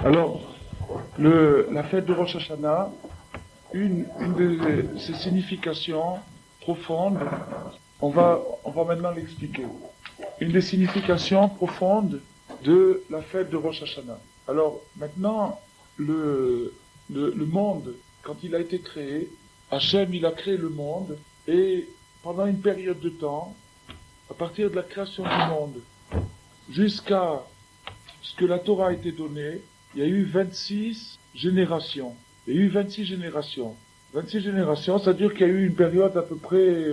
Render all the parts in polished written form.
Alors, la fête de Rosh Hashanah, une de ses significations profondes, on va maintenant l'expliquer. Une des significations profondes de la fête de Rosh Hashanah. Alors, maintenant, le monde, quand il a été créé, Hachem, il a créé le monde, et pendant une période de temps, à partir de la création du monde, jusqu'à ce que la Torah a été donnée, il y a eu 26 générations. Il y a eu 26 générations. 26 générations, ça veut dire qu'il y a eu une période à peu près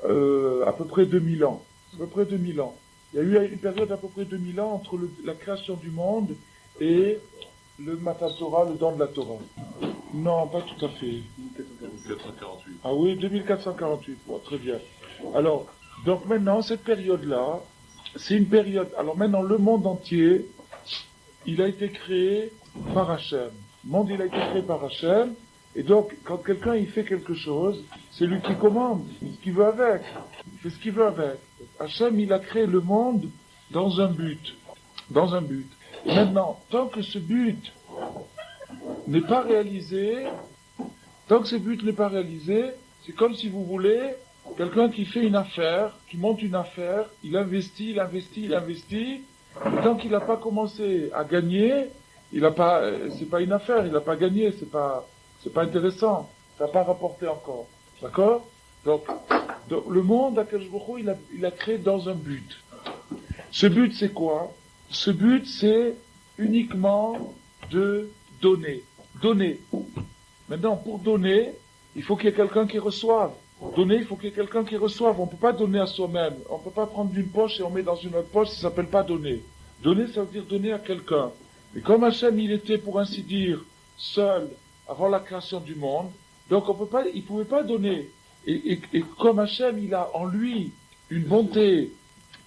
2000 ans. À peu près 2000 ans. Il y a eu une période à peu près 2000 ans entre la création du monde et le Matan Torah, le don de la Torah. Non, pas tout à fait. 2448. Ah oui, 2448. Bon, très bien. Alors, donc maintenant, cette période-là, c'est une période... Alors maintenant, le monde entier, il a été créé par Hachem. Le monde, il a été créé par Hachem. Et donc, quand quelqu'un, il fait quelque chose, c'est lui qui commande. Il fait ce qu'il veut avec. Il fait ce qu'il veut avec. Hachem, il a créé le monde dans un but. Dans un but. Et maintenant, tant que ce but n'est pas réalisé, c'est comme si vous voulez, quelqu'un qui fait une affaire, qui monte une affaire, il investit, et tant qu'il n'a pas commencé à gagner, c'est pas une affaire, il n'a pas gagné, c'est pas intéressant, ça n'a pas rapporté encore. D'accord? Donc, le monde, il a créé dans un but. Ce but, c'est quoi? Ce but, c'est uniquement de donner. Donner. Maintenant, pour donner, il faut qu'il y ait quelqu'un qui reçoive. Pour donner, il faut qu'il y ait quelqu'un qui reçoive. On ne peut pas donner à soi-même. On ne peut pas prendre d'une poche et on met dans une autre poche, ça ne s'appelle pas donner. Donner, ça veut dire donner à quelqu'un. Mais comme Hachem, il était, pour ainsi dire, seul avant la création du monde, donc il ne pouvait pas donner. Et comme Hachem, il a en lui une bonté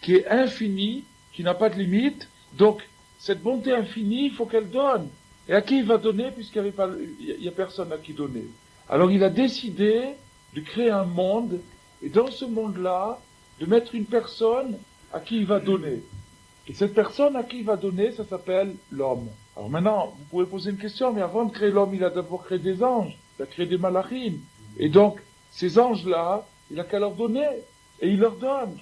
qui est infinie, qui n'a pas de limite, donc cette bonté infinie, il faut qu'elle donne. Et à qui il va donner, puisqu'il n'y a personne à qui donner? Alors il a décidé de créer un monde, et dans ce monde-là, de mettre une personne à qui il va donner. Et cette personne à qui il va donner, ça s'appelle l'homme. Alors maintenant, vous pouvez poser une question, mais avant de créer l'homme, il a d'abord créé des anges, il a créé des malachim. Et donc, ces anges-là, il a qu'à leur donner, et il leur donne.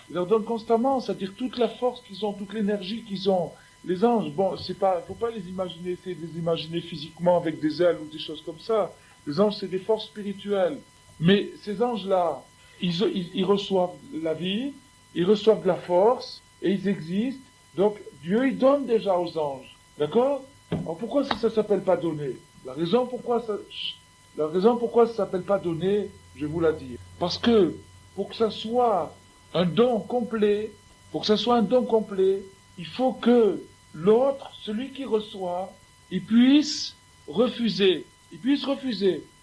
Il leur donne constamment, c'est-à-dire toute la force qu'ils ont, toute l'énergie qu'ils ont. Les anges, bon, faut pas les imaginer, essayer de les imaginer physiquement avec des ailes ou des choses comme ça. Les anges, c'est des forces spirituelles. Mais ces anges-là, ils reçoivent la vie, ils reçoivent de la force, et ils existent. Donc, Dieu, il donne déjà aux anges. D'accord? Alors, pourquoi ça s'appelle pas donner? La raison pourquoi ça s'appelle pas donner, je vais vous la dire. Parce que, pour que ça soit un don complet, il faut que l'autre, celui qui reçoit, il puisse refuser.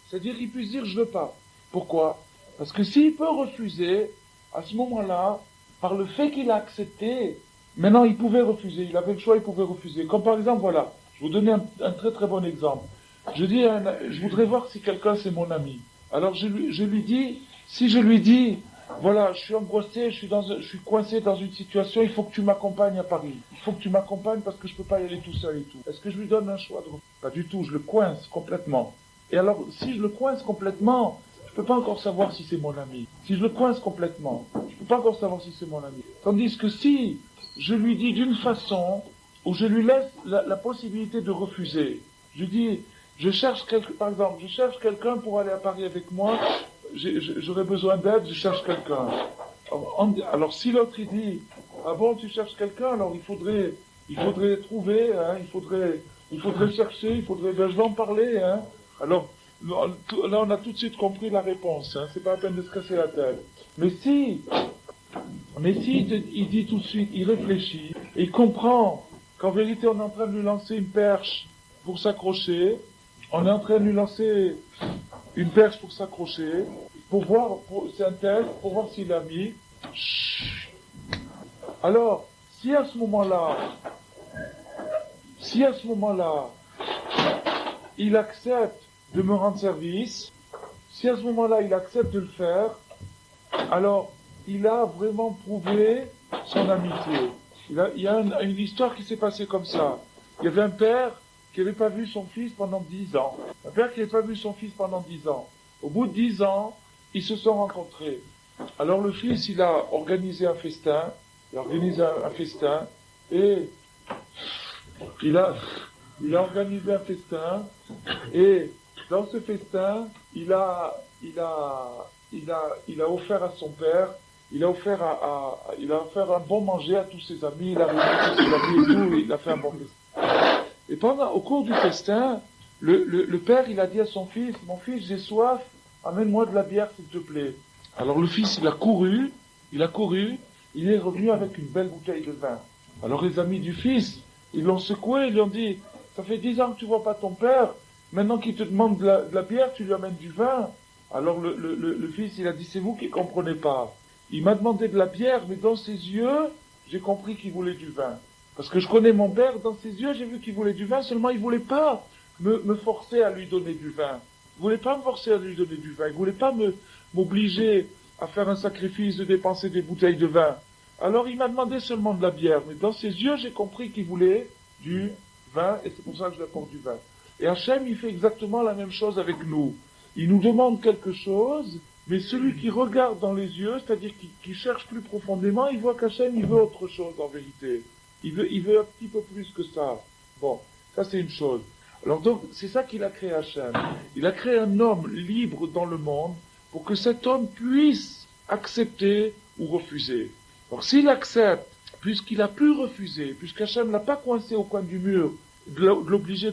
C'est-à-dire qu'il puisse dire je veux pas. Pourquoi? Parce que s'il peut refuser, à ce moment-là, par le fait qu'il a accepté, maintenant il pouvait refuser, il avait le choix, il pouvait refuser. Comme par exemple, voilà, je vais vous donner un très très bon exemple. Je voudrais voir si quelqu'un c'est mon ami. Alors je lui dis, si je lui dis, voilà, je suis angoissé, je suis coincé dans une situation, il faut que tu m'accompagnes à Paris. Il faut que tu m'accompagnes parce que je peux pas y aller tout seul et tout. Est-ce que je lui donne un choix? Pas du tout, je le coince complètement. Et alors, si je le coince complètement, je peux pas encore savoir si c'est mon ami. Si je le coince complètement, je peux pas encore savoir si c'est mon ami. Tandis que si je lui dis d'une façon où je lui laisse la possibilité de refuser, je dis, par exemple, je cherche quelqu'un pour aller à Paris avec moi, j'aurais besoin d'aide, je cherche quelqu'un. Alors si l'autre il dit, ah bon, tu cherches quelqu'un, alors il faudrait trouver, hein, il faudrait chercher, ben, je vais en parler, hein. Alors, là on a tout de suite compris la réponse, hein, c'est pas la peine de se casser la tête. Mais si il dit tout de suite, il réfléchit, et il comprend qu'en vérité on est en train de lui lancer une perche pour s'accrocher, pour voir, c'est un test, pour voir s'il a mis. Alors, si à ce moment-là, il accepte de me rendre service, si à ce moment-là il accepte de le faire, alors il a vraiment prouvé son amitié. Il y a une histoire qui s'est passée comme ça. Il y avait un père qui n'avait pas vu son fils pendant 10 ans. Un père qui n'avait pas vu son fils pendant 10 ans. Au bout de 10 ans, ils se sont rencontrés. Alors le fils, il a organisé un festin, et il a organisé un festin, et dans ce festin, il a offert à son père, il a offert un bon manger à tous ses amis, il a réuni tous ses amis et tout, il a fait un bon festin. Et au cours du festin, le père, il a dit à son fils, mon fils, j'ai soif, amène-moi de la bière, s'il te plaît. Alors le fils, il a couru, il est revenu avec une belle bouteille de vin. Alors les amis du fils, ils l'ont secoué, ils lui ont dit, ça fait 10 ans que tu vois pas ton père, maintenant qu'il te demande de la bière, tu lui amènes du vin. Alors le fils, il a dit, c'est vous qui comprenez pas. Il m'a demandé de la bière, mais dans ses yeux, j'ai compris qu'il voulait du vin. Parce que je connais mon père, dans ses yeux, j'ai vu qu'il voulait du vin, seulement il voulait pas me forcer à lui donner du vin. Il voulait pas me forcer à lui donner du vin. Il voulait pas m'obliger à faire un sacrifice de dépenser des bouteilles de vin. Alors il m'a demandé seulement de la bière, mais dans ses yeux, j'ai compris qu'il voulait du vin, et c'est pour ça que je lui apporte du vin. Et Hachem, il fait exactement la même chose avec nous. Il nous demande quelque chose, mais celui qui regarde dans les yeux, c'est-à-dire qui cherche plus profondément, il voit qu'Hachem, il veut autre chose en vérité. Il veut un petit peu plus que ça. Bon, ça c'est une chose. Alors donc, c'est ça qu'il a créé Hachem. Il a créé un homme libre dans le monde pour que cet homme puisse accepter ou refuser. Alors s'il accepte, puisqu'il a pu refuser, puisqu'Hachem l'a pas coincé au coin du mur, de l'obliger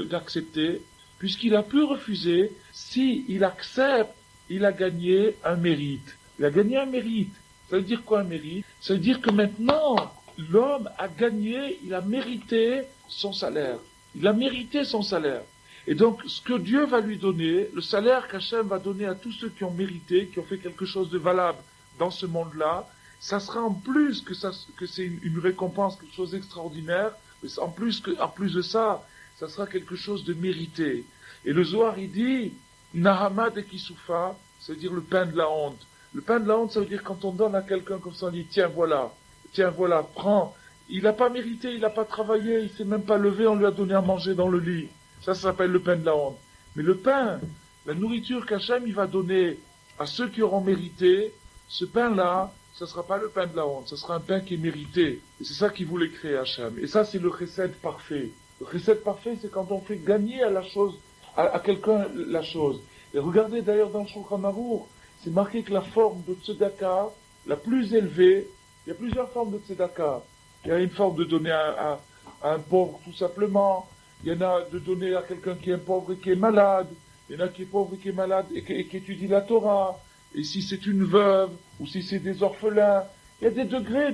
d'accepter, puisqu'il a pu refuser, s'il accepte, il a gagné un mérite. Il a gagné un mérite. Ça veut dire quoi un mérite? Ça veut dire que maintenant, l'homme a gagné, il a mérité son salaire. Il a mérité son salaire. Et donc, ce que Dieu va lui donner, le salaire qu'Hachem va donner à tous ceux qui ont mérité, qui ont fait quelque chose de valable dans ce monde-là, ça sera en plus que c'est une récompense, quelque chose d'extraordinaire, mais en plus de ça, ça sera quelque chose de mérité. Et le Zohar, il dit, Nahamad et Kisoufa, c'est-à-dire le pain de la honte. Le pain de la honte, ça veut dire quand on donne à quelqu'un comme ça, on dit, tiens voilà, prends. Il n'a pas mérité, il n'a pas travaillé, il s'est même pas levé, on lui a donné à manger dans le lit. Ça s'appelle le pain de la honte. Mais le pain, la nourriture qu'Hachem, il va donner à ceux qui auront mérité, ce pain-là, ça sera pas le pain de la honte, ça sera un pain qui est mérité. Et c'est ça qu'il voulait créer Hachem. Et ça, c'est le chesed parfait. Le chesed parfait, c'est quand on fait gagner à la chose, à quelqu'un la chose. Et regardez d'ailleurs dans le Shulchan Arour, c'est marqué que la forme de tzedaka, la plus élevée, il y a plusieurs formes de tzedaka. Il y a une forme de donner à un pauvre tout simplement. Il y en a de donner à quelqu'un qui est pauvre et qui est malade. Il y en a qui est pauvre et qui est malade et qui étudie la Torah. Et si c'est une veuve, ou si c'est des orphelins, il y a des degrés.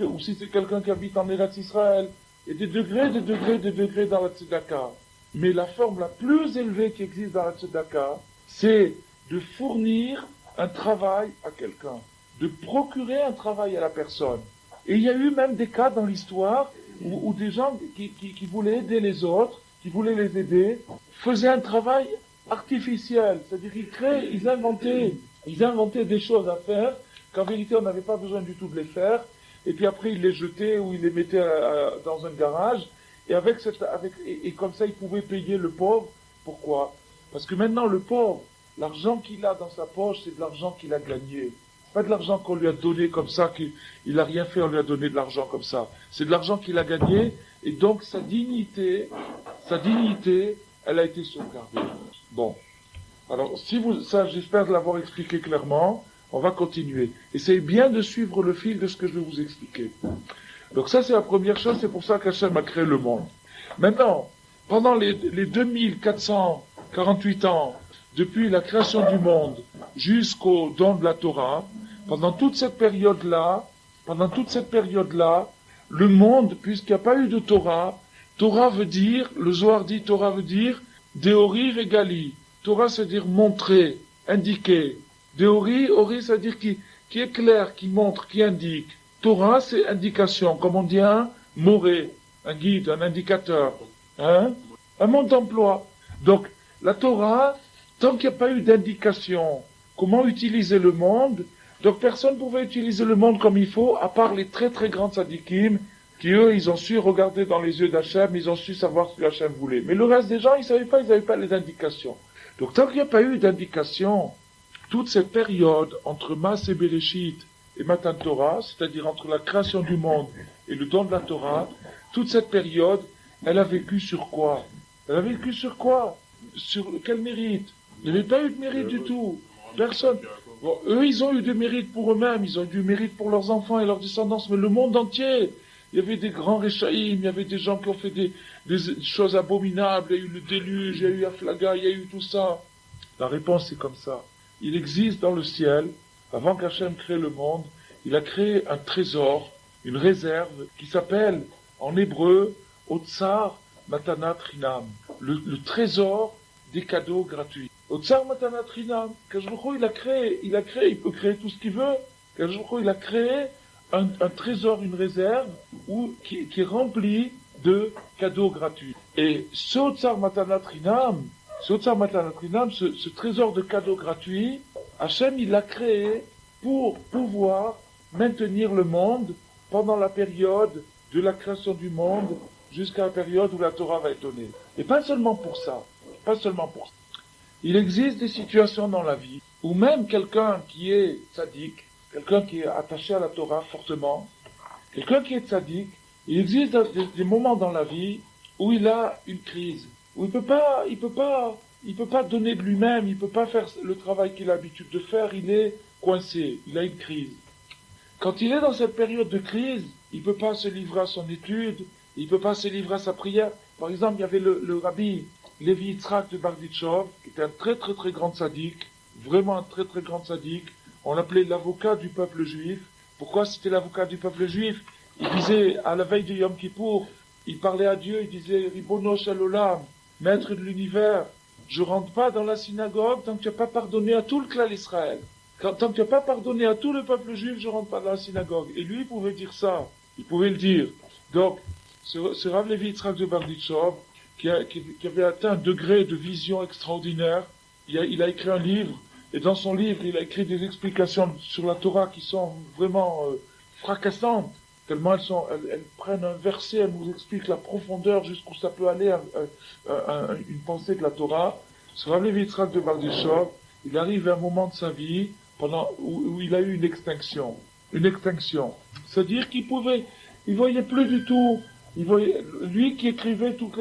Ou si c'est quelqu'un qui habite en Eretz Israël, il y a des degrés dans la tzedaka. Mais la forme la plus élevée qui existe dans la tzedaka, c'est de fournir un travail à quelqu'un. De procurer un travail à la personne. Et il y a eu même des cas dans l'histoire où des gens qui voulaient aider les autres, qui voulaient les aider, faisaient un travail artificiel. C'est-à-dire ils inventaient des choses à faire qu'en vérité on n'avait pas besoin du tout de les faire. Et puis après ils les jetaient ou ils les mettaient dans un garage. Et comme ça ils pouvaient payer le pauvre. Pourquoi? Parce que maintenant le pauvre, l'argent qu'il a dans sa poche, c'est de l'argent qu'il a gagné. Pas de l'argent qu'on lui a donné comme ça, qu'il n'a rien fait, on lui a donné de l'argent comme ça. C'est de l'argent qu'il a gagné, et donc sa dignité, elle a été sauvegardée. Bon. Alors, ça, j'espère de l'avoir expliqué clairement. On va continuer. Essayez bien de suivre le fil de ce que je vais vous expliquer. Donc ça, c'est la première chose, c'est pour ça qu'Hachem a créé le monde. Maintenant, pendant les 2448 ans, depuis la création du monde jusqu'au don de la Torah, pendant toute cette période-là, le monde, puisqu'il n'y a pas eu de Torah veut dire, le Zohar dit, Torah veut dire, Deori Regali. Torah, c'est dire montrer, indiquer. Deori, Ori, c'est dire qui éclaire, qui montre, qui indique. Torah, c'est indication, comme on dit un moré, un guide, un indicateur, un mode d'emploi. Donc, la Torah, tant qu'il n'y a pas eu d'indication, comment utiliser le monde, donc personne ne pouvait utiliser le monde comme il faut, à part les très très grands tzadikim, qui eux, ils ont su regarder dans les yeux d'Hachem, ils ont su savoir ce que Hachem voulait. Mais le reste des gens, ils n'avaient pas les indications. Donc tant qu'il n'y a pas eu d'indication, toute cette période entre Mas et Bereshit et Matan Torah, c'est-à-dire entre la création du monde et le don de la Torah, toute cette période, elle a vécu sur quoi? Elle a vécu sur quoi? Sur quel mérite? Il n'y avait pas eu de mérite du tout. Personne. Bon, eux, ils ont eu du mérite pour eux-mêmes, ils ont eu du mérite pour leurs enfants et leurs descendants, mais le monde entier, il y avait des grands réchaïm, il y avait des gens qui ont fait des choses abominables, il y a eu le déluge, il y a eu Aflaga, il y a eu tout ça. La réponse est comme ça. Il existe dans le ciel, avant qu'Hachem crée le monde, il a créé un trésor, une réserve, qui s'appelle, en hébreu, Otsar Matanat Rinam, le trésor des cadeaux gratuits. Otsar Matanat Rinam, Kajoukou, il peut créer tout ce qu'il veut. Kajoukou, il a créé un trésor, une réserve, qui est remplie de cadeaux gratuits. Et ce Otsar Matanat Rinam, ce trésor de cadeaux gratuits, Hachem, il l'a créé pour pouvoir maintenir le monde pendant la période de la création du monde jusqu'à la période où la Torah va être donnée. Et pas seulement pour ça. Il existe des situations dans la vie où même quelqu'un qui est tzaddik, quelqu'un qui est attaché à la Torah fortement, quelqu'un qui est tzaddik, il existe des moments dans la vie où il a une crise, où il peut pas donner de lui-même, il peut pas faire le travail qu'il a l'habitude de faire, il est coincé, il a une crise. Quand il est dans cette période de crise, il peut pas se livrer à son étude, il peut pas se livrer à sa prière. Par exemple, il y avait le rabbi Levi Yitzhak de Barditchov, qui était un très très très grand tzaddik, vraiment un très très grand tzaddik. On l'appelait l'avocat du peuple juif. Pourquoi c'était l'avocat du peuple juif? Il disait, à la veille de Yom Kippour, il parlait à Dieu, il disait, Ribono Shel Olam, maître de l'univers, je rentre pas dans la synagogue tant que tu n'as pas pardonné à tout le clan d'Israël. Tant que tu n'as pas pardonné à tout le peuple juif, je rentre pas dans la synagogue. Et lui, il pouvait dire ça. Il pouvait le dire. Donc, ce Rav Levi Yitzhak de Barditchov, qui avait atteint un degré de vision extraordinaire, il a écrit un livre, et dans son livre, il a écrit des explications sur la Torah qui sont vraiment fracassantes, tellement elles prennent un verset, elles nous expliquent la profondeur jusqu'où ça peut aller, une pensée de la Torah. Ce Rav Levi Yitzhak de Barditchov, il arrive à un moment de sa vie où il a eu une extinction. C'est-à-dire il voyait plus du tout. Lui qui écrivait tous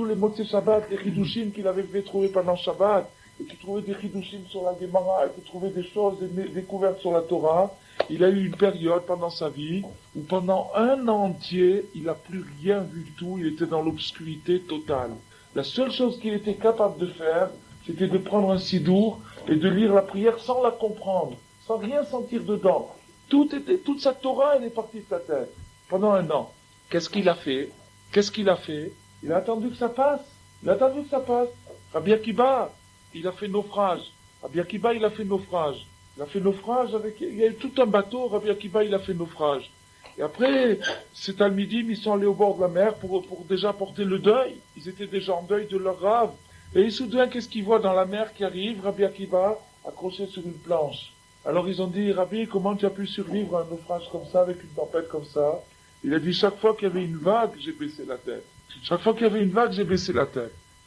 les mots de Shabbat, les Hidushim qu'il avait fait trouver pendant Shabbat, et qui trouvait des Hidushim sur la Gemara, et qui trouvait des choses, des découvertes sur la Torah, il a eu une période pendant sa vie où pendant un an entier, il n'a plus rien vu du tout, il était dans l'obscurité totale. La seule chose qu'il était capable de faire, c'était de prendre un sidour et de lire la prière sans la comprendre, sans rien sentir dedans. Toute sa Torah, elle est partie de sa tête pendant un an. Qu'est-ce qu'il a fait? Il a attendu que ça passe. Rabbi Akiba, il a fait naufrage. Il y a eu tout un bateau, Rabbi Akiba, il a fait naufrage. Et après, ces Talmidim, ils sont allés au bord de la mer pour déjà porter le deuil. Ils étaient déjà en deuil de leur Rav. Et soudain, qu'est-ce qu'ils voient dans la mer qui arrive? Rabbi Akiba, accroché sur une planche. Alors ils ont dit, Rabbi, comment tu as pu survivre à un naufrage comme ça, avec une tempête comme ça? Il a dit, chaque fois qu'il y avait une vague, j'ai baissé la tête.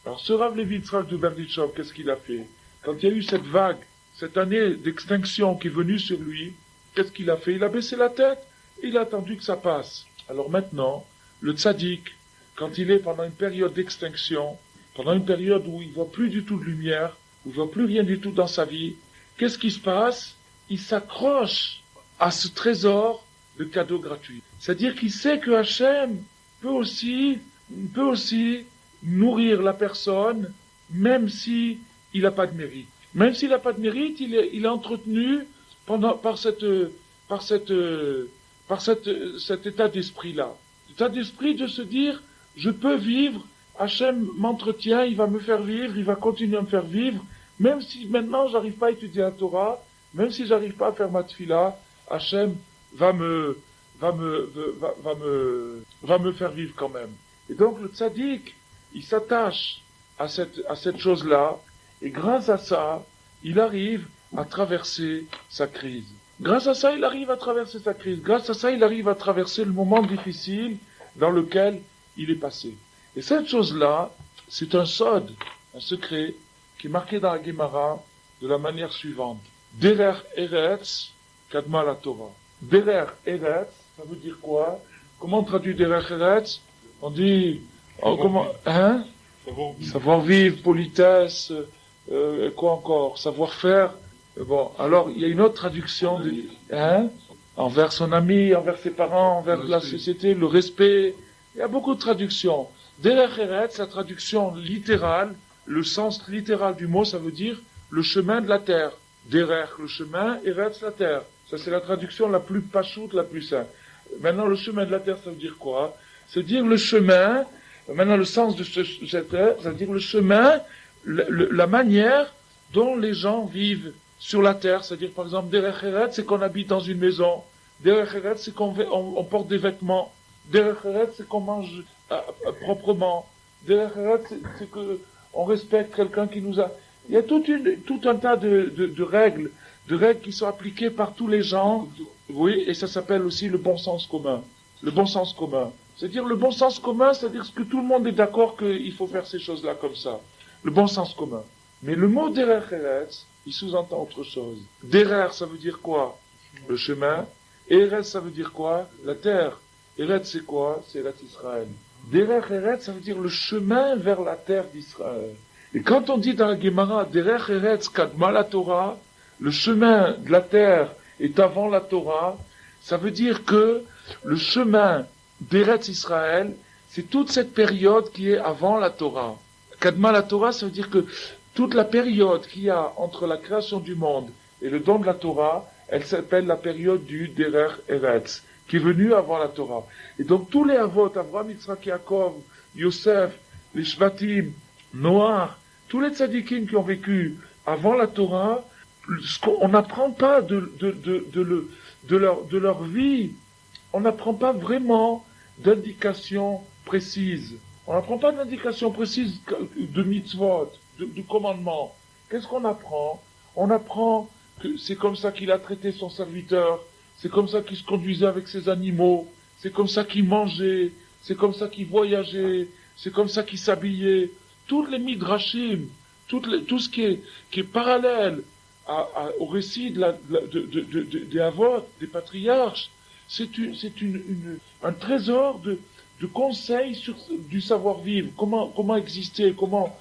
Alors ce Rav Levi Yitzhak de Berditchov, qu'est-ce qu'il a fait? Quand il y a eu cette vague, cette année d'extinction qui est venue sur lui, qu'est-ce qu'il a fait? Il a baissé la tête, et il a attendu que ça passe. Alors maintenant, le tzaddik, quand il est pendant une période d'extinction, pendant une période où il voit plus du tout de lumière, où il voit plus rien du tout dans sa vie, qu'est-ce qui se passe? Il s'accroche à ce trésor de cadeaux gratuits. C'est-à-dire qu'il sait que Hachem peut aussi nourrir la personne, même si il n'a pas de mérite. Même s'il n'a pas de mérite, il est entretenu par cet état d'esprit-là. L'état d'esprit de se dire, je peux vivre, Hachem m'entretient, il va me faire vivre, il va continuer à me faire vivre, même si maintenant j'arrive pas à étudier la Torah, même si j'arrive pas à faire ma tefila, Hachem va me faire vivre quand même. Et donc le tzaddik, il s'attache à cette chose-là, et grâce à ça, il arrive à traverser sa crise. Grâce à ça, il arrive à traverser sa crise. Grâce à ça, il arrive à traverser le moment difficile dans lequel il est passé. Et cette chose-là, c'est un sod, un secret, qui est marqué dans la Gemara de la manière suivante. Derer Eretz, Kadma la Torah. Derer Eretz, ça veut dire quoi? Comment on traduit Derer Eretz? On dit, savoir vivre, politesse, quoi encore? Savoir-faire. Bon, alors, il y a une autre traduction envers son ami, envers ses parents, envers la société, le respect. Il y a beaucoup de traductions. Derech Eretz, la traduction littérale, le sens littéral du mot, ça veut dire le chemin de la terre. Derech, le chemin, Eretz, la terre. Ça, c'est la traduction la plus pachoute, la plus simple. Maintenant, le chemin de la terre, ça veut dire quoi? Ça veut dire le chemin, maintenant, le sens de cette terre, ça veut dire le chemin, la manière dont les gens vivent sur la terre. C'est-à-dire, par exemple, Derech Eretz, c'est qu'on habite dans une maison. Derech Eretz, c'est qu'on porte des vêtements. Derech Eretz, c'est qu'on mange proprement. Derech Eretz, c'est qu'on respecte quelqu'un qui nous a... Il y a tout un tas de règles qui sont appliquées par tous les gens. Oui, et ça s'appelle aussi le bon sens commun. Le bon sens commun. C'est-à-dire, le bon sens commun, c'est-à-dire que tout le monde est d'accord qu'il faut faire ces choses-là comme ça. Le bon sens commun. Mais le mot Derech Eretz, il sous-entend autre chose. Derer, ça veut dire quoi? Le chemin. Eretz, ça veut dire quoi? La terre. Eretz, c'est quoi? C'est Eretz Israël. Derer Eretz, ça veut dire le chemin vers la terre d'Israël. Et quand on dit dans la Gemara, Derer Eretz Kadma la Torah, le chemin de la terre est avant la Torah, ça veut dire que le chemin d'Eretz Israël, c'est toute cette période qui est avant la Torah. Kadma la Torah, ça veut dire que toute la période qu'il y a entre la création du monde et le don de la Torah, elle s'appelle la période du Derer Eretz, qui est venue avant la Torah. Et donc tous les Avot, Avraham, Yitzhak, Yaakov, Yosef, les Shvatim, Noach, tous les tzadikim qui ont vécu avant la Torah, on n'apprend pas de leur vie, on n'apprend pas vraiment d'indications précises. On n'apprend pas d'indications précises de mitzvot, de commandements. Qu'est-ce qu'on apprend? On apprend que c'est comme ça qu'il a traité son serviteur, c'est comme ça qu'il se conduisait avec ses animaux, c'est comme ça qu'il mangeait, c'est comme ça qu'il voyageait, c'est comme ça qu'il s'habillait. Toutes les midrashim, tout ce qui est parallèle au récit des Avot, des patriarches, c'est un trésor de conseils du savoir-vivre, comment exister, comment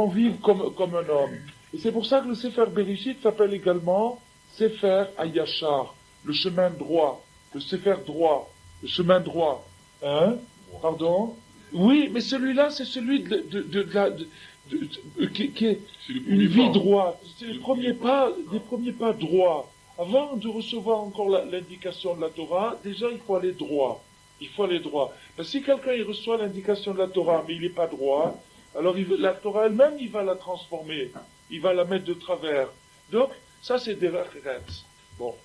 vivre comme un homme. Et c'est pour ça que le Sefer Bereshit s'appelle également Sefer Hayashar, le chemin droit, le Sefer droit, le chemin droit. Hein? Pardon? Oui, mais celui-là, c'est celui qui est une vie droite. C'est les premiers pas droits. Avant de recevoir encore l'indication de la Torah, déjà il faut aller droit. Il faut aller droit. Parce que si quelqu'un il reçoit l'indication de la Torah, mais il n'est pas droit, alors la Torah elle-même, il va la transformer. Il va la mettre de travers. Donc, ça c'est Derech Eretz. Bon.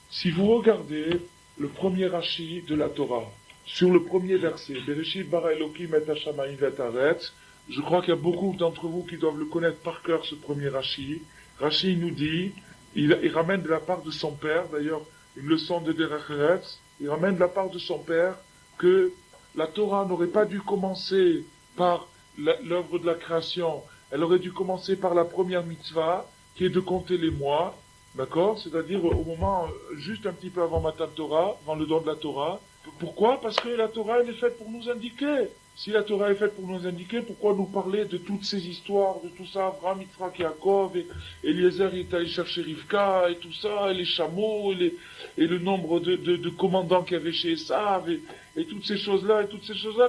Si vous regardez le premier Rashi de la Torah, sur le premier verset, Bereshit bara Elokim et hashamayim ve'et haaretz, je crois qu'il y a beaucoup d'entre vous qui doivent le connaître par cœur, ce premier Rashi. Rashi nous dit, il ramène de la part de son père, d'ailleurs, une leçon de Derech Eretz, il ramène de la part de son père que la Torah n'aurait pas dû commencer par l'œuvre de la création, elle aurait dû commencer par la première mitzvah, qui est de compter les mois, d'accord? C'est-à-dire au moment, juste un petit peu avant Matan Torah, avant le don de la Torah. Pourquoi? Parce que la Torah, elle est faite pour nous indiquer. Si la Torah est faite pour nous indiquer, pourquoi nous parler de toutes ces histoires, de tout ça, Avraham, Yitzhak, Yaakov, et Eliezer est allé chercher Rivka, et tout ça, et les chameaux, et le nombre de commandants qu'il y avait chez Esav, et toutes ces choses-là,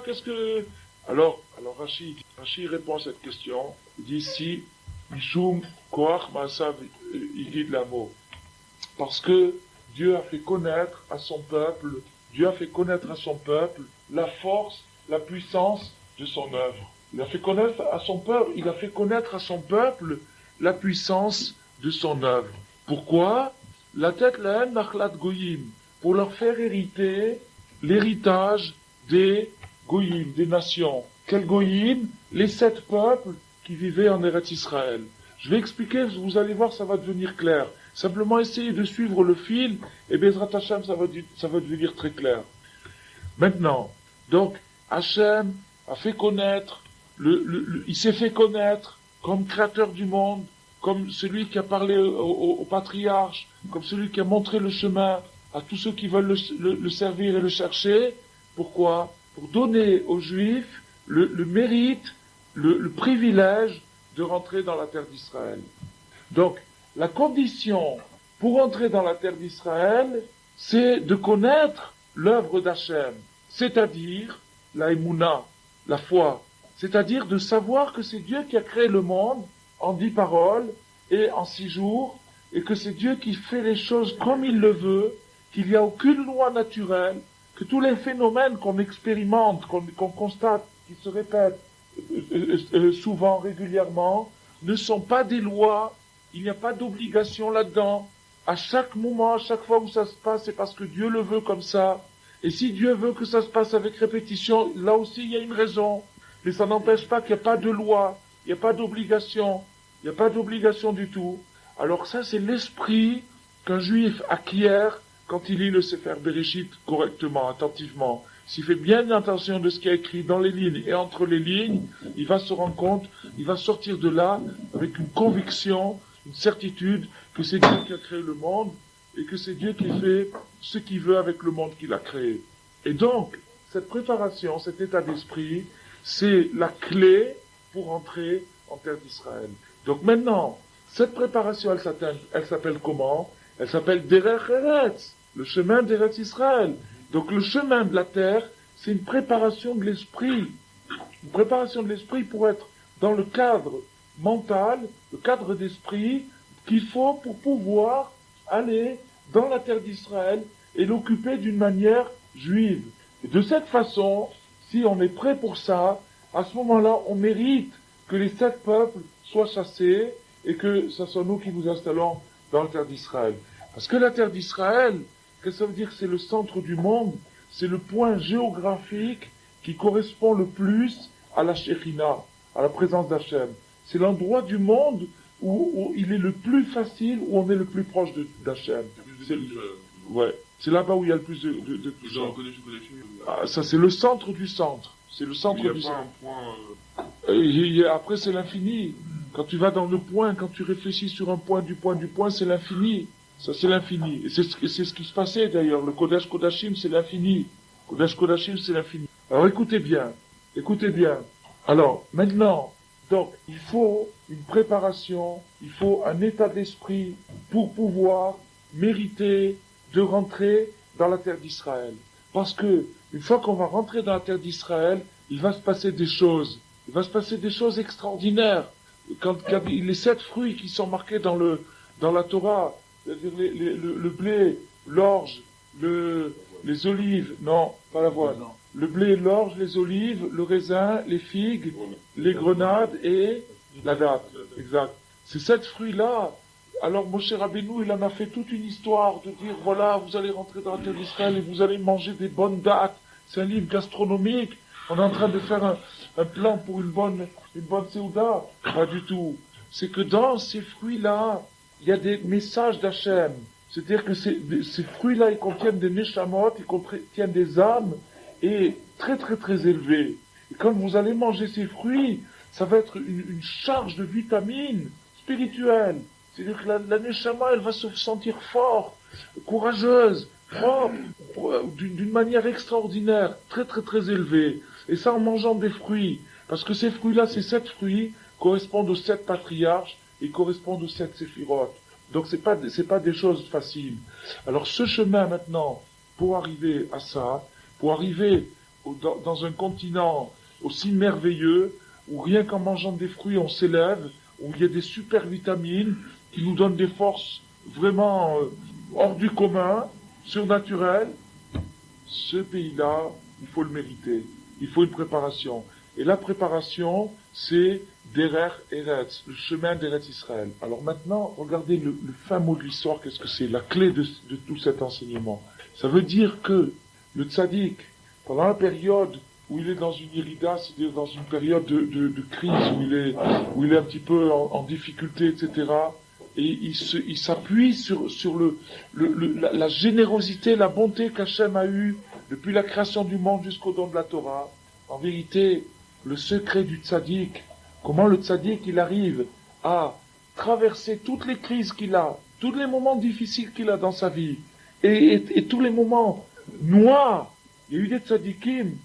qu'est-ce que... Alors Rashi répond à cette question, il dit si, Mishum, Koach, Maasav, Yigid Lamo. Parce que Dieu a fait connaître à son peuple la force, la puissance de son œuvre. Il a fait connaître à son peuple la puissance de son œuvre. Pourquoi? La tête lahem nachlat goyim, pour leur faire hériter l'héritage des goyim, des nations. Quels goyim? Les 7 peuples qui vivaient en Eretz Israël. Je vais expliquer, vous allez voir, ça va devenir clair. Simplement essayer de suivre le fil, et Bezrat Hashem, ça va devenir très clair. Maintenant, donc, Hashem a fait connaître, il s'est fait connaître comme créateur du monde, comme celui qui a parlé au patriarche, comme celui qui a montré le chemin à tous ceux qui veulent le servir et le chercher. Pourquoi? Pour donner aux Juifs le mérite, le privilège de rentrer dans la terre d'Israël. Donc, la condition pour entrer dans la terre d'Israël, c'est de connaître l'œuvre d'Hachem, c'est-à-dire la émouna, la foi, c'est-à-dire de savoir que c'est Dieu qui a créé le monde en 10 paroles et en 6 jours, et que c'est Dieu qui fait les choses comme il le veut, qu'il n'y a aucune loi naturelle, que tous les phénomènes qu'on expérimente, qu'on constate, qui se répètent souvent, régulièrement, ne sont pas des lois, il n'y a pas d'obligation là-dedans. À chaque moment, à chaque fois où ça se passe, c'est parce que Dieu le veut comme ça. Et si Dieu veut que ça se passe avec répétition, là aussi il y a une raison. Mais ça n'empêche pas qu'il n'y a pas de loi, il n'y a pas d'obligation, il n'y a pas d'obligation du tout. Alors ça, c'est l'esprit qu'un juif acquiert quand il lit le Sefer Bereshit correctement, attentivement. S'il fait bien attention de ce qui est écrit dans les lignes et entre les lignes, il va se rendre compte, il va sortir de là avec une conviction, une certitude que c'est Dieu qui a créé le monde et que c'est Dieu qui fait ce qu'il veut avec le monde qu'il a créé. Et donc, cette préparation, cet état d'esprit, c'est la clé pour entrer en terre d'Israël. Donc maintenant, cette préparation, elle s'appelle comment? Elle s'appelle Derech Eretz, le chemin d'Eretz Israël. Donc le chemin de la terre, c'est une préparation de l'esprit. Une préparation de l'esprit pour être dans le cadre mental, le cadre d'esprit qu'il faut pour pouvoir aller dans la terre d'Israël et l'occuper d'une manière juive. Et de cette façon, si on est prêt pour ça, à ce moment-là, on mérite que les 7 peuples soient chassés et que ce soit nous qui nous installons dans la terre d'Israël. Parce que la terre d'Israël, qu'est-ce que ça veut dire? C'est le centre du monde, c'est le point géographique qui correspond le plus à la Shekhinah, à la présence d'Hachem. C'est l'endroit du monde où il est le plus facile, où on est le plus proche d'Hachem. C'est là-bas où il y a le plus de ça, c'est le centre du centre. C'est le centre du centre. Après, c'est l'infini. Quand tu vas dans le point, quand tu réfléchis sur un point, c'est l'infini. Ça, c'est l'infini. Et c'est ce qui se passait, d'ailleurs. Le Kodesh Kodashim, c'est l'infini. Kodesh Kodashim, c'est l'infini. Alors, écoutez bien. Alors, maintenant, donc, il faut une préparation, il faut un état d'esprit pour pouvoir mériter de rentrer dans la terre d'Israël. Parce que, une fois qu'on va rentrer dans la terre d'Israël, il va se passer des choses. Il va se passer des choses extraordinaires. Quand les 7 fruits qui sont marqués dans la Torah, c'est-à-dire le blé, l'orge, les olives, non, pas l'avoine. Le blé, l'orge, les olives, le raisin, les figues, les grenades et la date. Exact. Ces 7 fruits-là, alors Moshe Rabbeinu, il en a fait toute une histoire de dire, voilà, vous allez rentrer dans la terre d'Israël et vous allez manger des bonnes dates. C'est un livre gastronomique. On est en train de faire un plan pour une bonne Séouda. Pas du tout. C'est que dans ces fruits-là, il y a des messages d'Hachem. C'est-à-dire que ces fruits-là, ils contiennent des neshamot, ils contiennent des âmes, et très très très élevées. Et quand vous allez manger ces fruits, ça va être une charge de vitamines spirituelles. C'est-à-dire que la neshama, elle va se sentir forte, courageuse, propre, d'une manière extraordinaire, très très très élevée. Et ça en mangeant des fruits. Parce que ces fruits-là, ces 7 fruits, correspondent aux 7 patriarches, et correspondent aux 7 séphirotes. Donc c'est pas des choses faciles. Alors ce chemin maintenant, pour arriver à ça, pour arriver dans un continent aussi merveilleux, où rien qu'en mangeant des fruits on s'élève, où il y a des super vitamines qui nous donnent des forces vraiment hors du commun, surnaturelles, ce pays-là, il faut le mériter. Il faut une préparation. Et la préparation, c'est Derech Eretz, le chemin d'Eretz Israël. Alors maintenant, regardez le fin mot de l'histoire, qu'est-ce que c'est? La clé de tout cet enseignement. Ça veut dire que le tzaddik, pendant la période où il est dans une irida, c'est-à-dire dans une période de crise, où il est un petit peu en difficulté, etc., et il s'appuie sur la générosité, la bonté qu'Hachem a eue depuis la création du monde jusqu'au don de la Torah. En vérité, le secret du tzaddik, comment le tzaddik il arrive à traverser toutes les crises qu'il a, tous les moments difficiles qu'il a dans sa vie, et tous les moments noirs. Il y a eu des tzaddikim,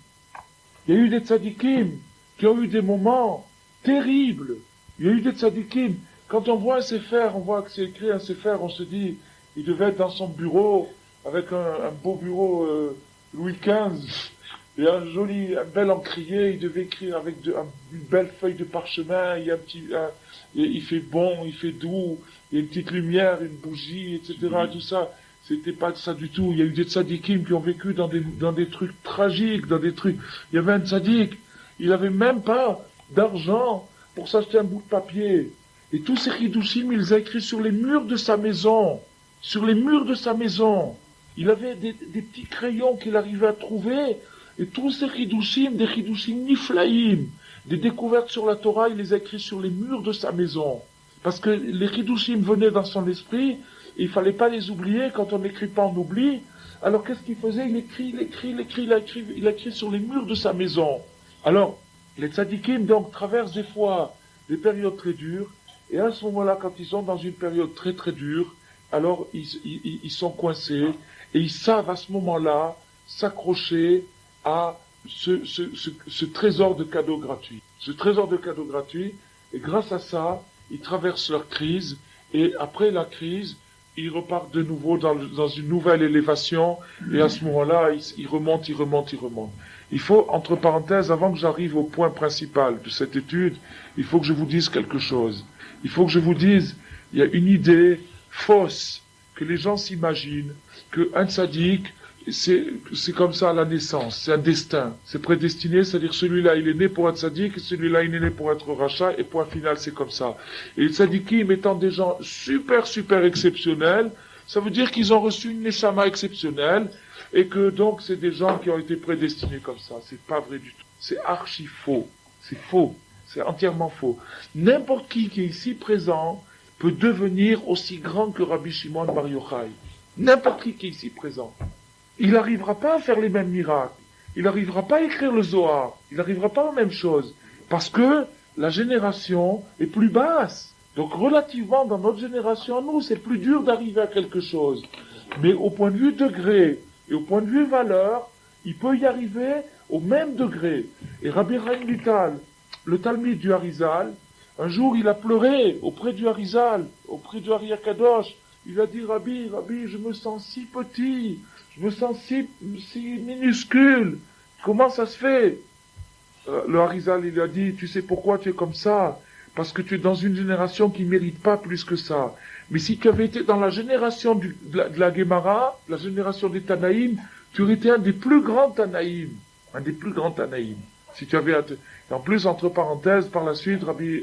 qui ont eu des moments terribles. Il y a eu des tzaddikim. Quand on voit un sefer, on voit que c'est écrit un sefer, on se dit, il devait être dans son bureau, avec un beau bureau Louis XV, et un bel encrier, il devait écrire avec une belle feuille de parchemin, il fait bon, il fait doux, il y a une petite lumière, une bougie, etc., tout ça. C'était pas ça du tout. Il y a eu des tzadikim qui ont vécu dans des trucs tragiques, dans des trucs. Il y avait un tzadik, il avait même pas d'argent pour s'acheter un bout de papier. Et tous ces chidushim, il les a écrits sur les murs de sa maison. Sur les murs de sa maison. Il avait des petits crayons qu'il arrivait à trouver. Et tous ces chidushim, des chidushim niflaïm, des découvertes sur la Torah, il les a écrits sur les murs de sa maison. Parce que les chidushim venaient dans son esprit, et il fallait pas les oublier. Quand on n'écrit pas, on oublie. Alors qu'est-ce qu'il faisait? Il a écrit sur les murs de sa maison. Alors, les tzadikim, donc, traversent des fois des périodes très dures, et à ce moment-là, quand ils sont dans une période très très dure, alors ils sont coincés, et ils savent à ce moment-là s'accrocher à ce trésor de cadeaux gratuits. Ce trésor de cadeaux gratuits, et grâce à ça, ils traversent leur crise, et après la crise, ils repartent de nouveau dans une nouvelle élévation, et à ce moment-là, ils remontent. Il faut, entre parenthèses, avant que j'arrive au point principal de cette étude, il faut que je vous dise quelque chose. Il faut que je vous dise, il y a une idée fausse, que les gens s'imaginent, qu'un tzaddik, c'est comme ça à la naissance, c'est un destin, c'est prédestiné, c'est-à-dire celui-là il est né pour être tzaddik, et celui-là il est né pour être rachat, et point final c'est comme ça. Et les tzaddikim étant des gens super exceptionnels, ça veut dire qu'ils ont reçu une neshama exceptionnelle, et que donc c'est des gens qui ont été prédestinés comme ça. C'est pas vrai du tout. C'est archi faux. C'est faux. C'est entièrement faux. N'importe qui est ici présent peut devenir aussi grand que Rabbi Shimon Bar Yochai. N'importe qui est ici présent. Il n'arrivera pas à faire les mêmes miracles. Il n'arrivera pas à écrire le Zohar. Il n'arrivera pas aux mêmes choses. Parce que la génération est plus basse. Donc relativement dans notre génération, nous, c'est plus dur d'arriver à quelque chose. Mais au point de vue degré et au point de vue valeur, il peut y arriver au même degré. Et Rabbi Chaim Vital, le Talmid du Harizal, un jour il a pleuré auprès du Harizal, auprès du Ari Akadosh. Il a dit, Rabbi, je me sens si petit, je me sens si minuscule. Comment ça se fait? Le Harizal, il a dit, tu sais pourquoi tu es comme ça? Parce que tu es dans une génération qui ne mérite pas plus que ça. Mais si tu avais été dans la génération de la Gemara, la génération des Tanaïm, tu aurais été un des plus grands Tanaïm. Un des plus grands Tanaïm. Si tu avais, en plus, entre parenthèses, par la suite, Rabbi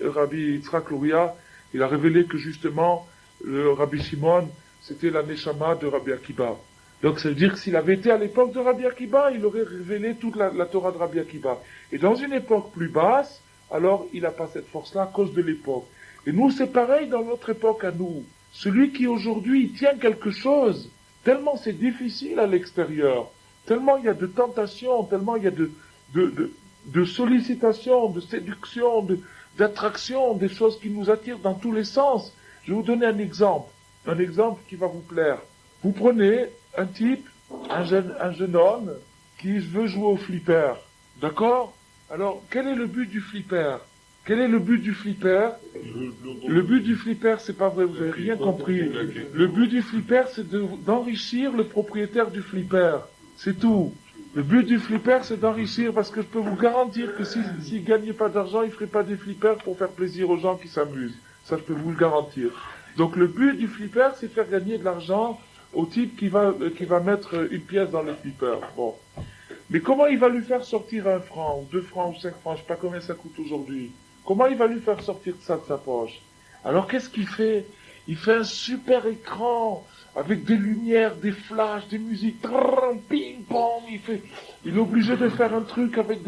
Yitzhak Luria, il a révélé que justement, le Rabbi Shimon, c'était la Neshama de Rabbi Akiba. Donc ça veut dire que s'il avait été à l'époque de Rabbi Akiba, il aurait révélé toute la Torah de Rabbi Akiba. Et dans une époque plus basse, alors il n'a pas cette force-là à cause de l'époque. Et nous, c'est pareil dans notre époque à nous. Celui qui aujourd'hui tient quelque chose, tellement c'est difficile à l'extérieur, tellement il y a de tentations, tellement il y a de sollicitations, de séduction, d'attraction, des choses qui nous attirent dans tous les sens. Je vais vous donner un exemple qui va vous plaire. Vous prenez un type, un jeune homme, qui veut jouer au flipper. D'accord? Alors, quel est le but du flipper? Le but du flipper, c'est pas vrai, vous avez rien compris. Le but du flipper, c'est d'enrichir le propriétaire du flipper. C'est tout. Le but du flipper, c'est d'enrichir, parce que je peux vous garantir que s'il gagnait pas d'argent, il ferait pas des flippers pour faire plaisir aux gens qui s'amusent. Ça, je peux vous le garantir. Donc, le but du flipper, c'est faire gagner de l'argent au type qui va mettre une pièce dans le flipper. Bon. Mais comment il va lui faire sortir 1 franc, ou 2 francs, ou 5 francs, je sais pas combien ça coûte aujourd'hui. Comment il va lui faire sortir ça de sa poche? Alors qu'est-ce qu'il fait? Il fait un super écran, avec des lumières, des flashs, des musiques, ping pong, il est obligé de faire un truc avec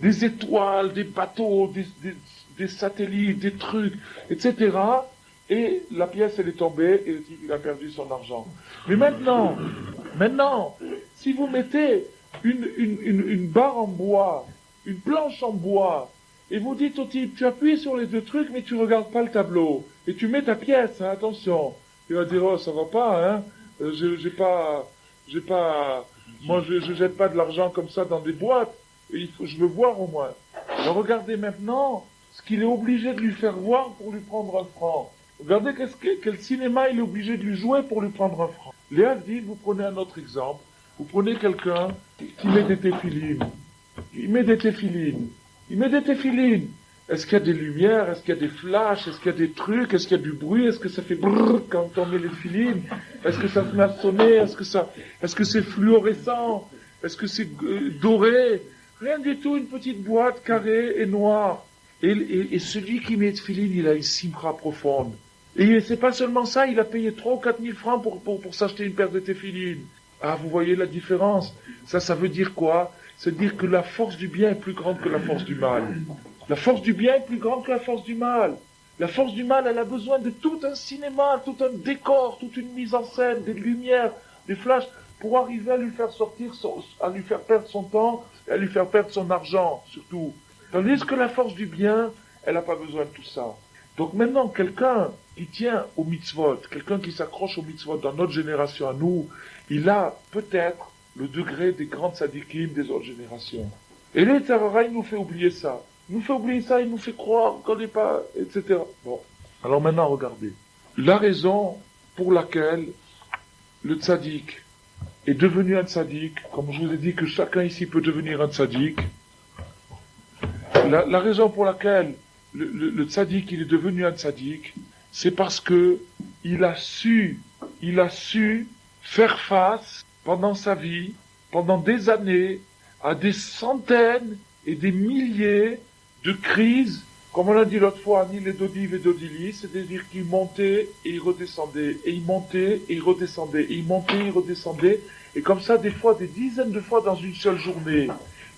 des étoiles, des bateaux, des satellites, des trucs, etc. et la pièce elle est tombée et le type il a perdu son argent. Mais maintenant, si vous mettez une barre en bois, une planche en bois, et vous dites au type, tu appuies sur les deux trucs, mais tu regardes pas le tableau, et tu mets ta pièce, hein, attention. Il va dire, oh, ça va pas, hein, moi je jette pas de l'argent comme ça dans des boîtes, je veux voir au moins. Alors regardez maintenant ce qu'il est obligé de lui faire voir pour lui prendre un franc. Regardez quel cinéma il est obligé de lui jouer pour lui prendre un franc. Léa dit, vous prenez un autre exemple, vous prenez quelqu'un qui met des téphilines. Il met des téphilines. Est-ce qu'il y a des lumières? Est-ce qu'il y a des flashs? Est-ce qu'il y a des trucs? Est-ce qu'il y a du bruit? Est-ce que ça fait brrr quand on met les téphilines? Est-ce que ça se met à sonner? Est-ce que c'est fluorescent? Est-ce que c'est doré? Rien du tout, une petite boîte carrée et noire. Et celui qui met téphilines, il a une simra profonde. Et c'est pas seulement ça, il a payé 3 ou 4 000 francs pour s'acheter une paire de téphilines. Ah, vous voyez la différence? Ça veut dire quoi? C'est dire que la force du bien est plus grande que la force du mal. La force du bien est plus grande que la force du mal. La force du mal, elle a besoin de tout un cinéma, tout un décor, toute une mise en scène, des lumières, des flashs, pour arriver à lui faire à lui faire perdre son temps, et à lui faire perdre son argent, surtout. Tandis que la force du bien, elle n'a pas besoin de tout ça. Donc maintenant, quelqu'un qui tient aux mitzvot, quelqu'un qui s'accroche aux mitzvot dans notre génération à nous, il a peut-être le degré des grandes sadikim des autres générations. Et les Tarara, il nous fait oublier ça. Il nous fait croire qu'on n'est pas, etc. Bon. Alors maintenant, regardez. La raison pour laquelle le tzaddik est devenu un tzaddik, comme je vous ai dit que chacun ici peut devenir un tzaddik, la raison pour laquelle le tzaddik, il est devenu un tzaddik, c'est parce que il a su faire face pendant sa vie, pendant des années, à des centaines et des milliers de crises, comme on l'a dit l'autre fois, Anil et Dodiv et Dodili, c'est-à-dire qu'il montait et il redescendait, et il montait et il redescendait, et il montait et il redescendait, et comme ça, des fois, des dizaines de fois dans une seule journée.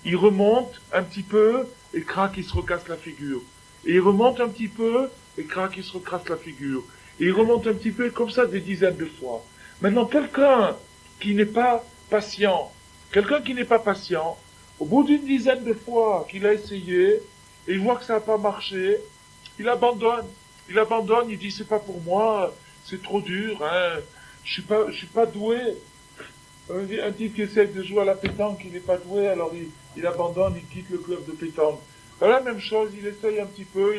Il remonte un petit peu, et crac, il se recasse la figure. Et il remonte un petit peu, et crac, il se recasse la figure. Et il remonte un petit peu, et comme ça, des dizaines de fois. Maintenant, quelqu'un qui n'est pas patient, au bout d'une dizaine de fois qu'il a essayé, et il voit que ça n'a pas marché, il abandonne, il dit c'est pas pour moi, c'est trop dur, hein, je suis pas doué. Un type qui essaie de jouer à la pétanque, il n'est pas doué, alors il abandonne, il quitte le club de pétanque. La même chose, il essaye un petit peu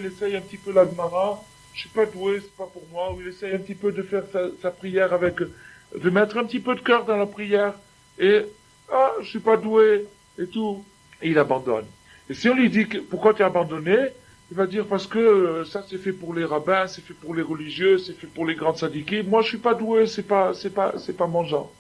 la Gemara, je suis pas doué, c'est pas pour moi, ou il essaye un petit peu de faire sa prière de mettre un petit peu de cœur dans la prière, et, je suis pas doué, et tout, et il abandonne. Et si on lui dit pourquoi tu as abandonné, il va dire parce que ça c'est fait pour les rabbins, c'est fait pour les religieux, c'est fait pour les grands sadikim, moi je suis pas doué, c'est pas mon genre.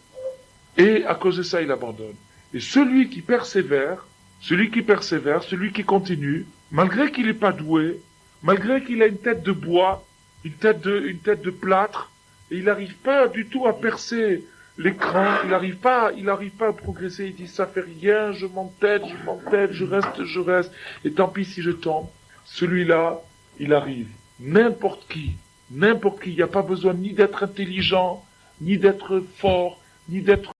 Et à cause de ça, il abandonne. Et celui qui persévère, celui qui continue, malgré qu'il n'est pas doué, malgré qu'il a une tête de bois, une tête de plâtre, et il n'arrive pas du tout à percer l'écran, il n'arrive pas à progresser, il dit ça fait rien, je m'entête, je reste, et tant pis si je tombe. Celui-là, il arrive. N'importe qui, il n'y a pas besoin ni d'être intelligent, ni d'être fort, ni d'être